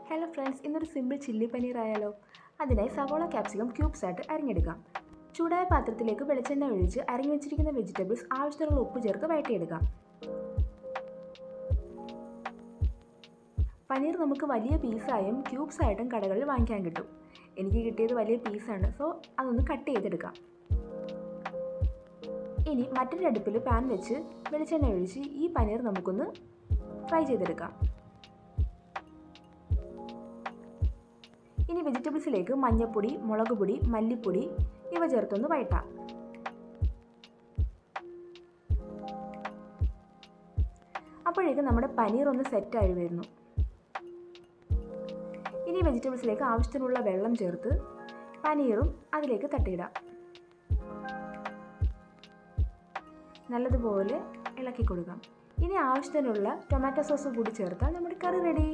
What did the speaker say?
Hello friends, ഇന്നൊരു simple chilli paneer ആയാലോ. അതിനായി സവോള ക്യാപ്സിക്കം ക്യൂബ്സ് ആയിട്ട് അരിഞ്ഞെടുക്കാം. ചൂടായ പാത്രത്തിലേക്ക് വെളിച്ചെണ്ണ ഒഴിച്ച് അരിഞ്ഞു വെച്ചിരിക്കുന്ന വെജിറ്റബിൾസ് ആവശ്യത്തിനുള്ള ഉപ്പ് ചേർത്ത് വഴറ്റിയെടുക്കാം. പനീർ നമുക്ക് വലിയ പീസായും ക്യൂബ്സ് ആയിട്ടും കടകളിൽ വാങ്ങിക്കാൻ കിട്ടും. എനിക്ക് കിട്ടിയത് വലിയ പീസാണ്, സോ അതൊന്ന് കട്ട് ചെയ്തെടുക്കാം. ഇനി മറ്റൊരു അടുപ്പിൽ പാൻ വെച്ച് വെളിച്ചെണ്ണ ഒഴിച്ച് ഈ പനീർ നമുക്കൊന്ന് ഫ്രൈ ചെയ്തെടുക്കാം. ഇനി വെജിറ്റബിൾസിലേക്ക് മഞ്ഞൾപ്പൊടി, മുളക് പൊടി, മല്ലിപ്പൊടി ഇവ ചേർത്തൊന്ന് വഴറ്റാം. അപ്പോഴേക്കും നമ്മുടെ പനീർ ഒന്ന് സെറ്റായി വരുന്നു. ഇനി വെജിറ്റബിൾസിലേക്ക് ആവശ്യത്തിനുള്ള വെള്ളം ചേർത്ത് പനീറും അതിലേക്ക് തട്ടിയിടാം. നല്ലതുപോലെ ഇളക്കി കൊടുക്കാം. ഇനി ആവശ്യത്തിനുള്ള ടൊമാറ്റോ സോസ് കൂടി ചേർത്താൽ നമ്മുടെ കറി റെഡി.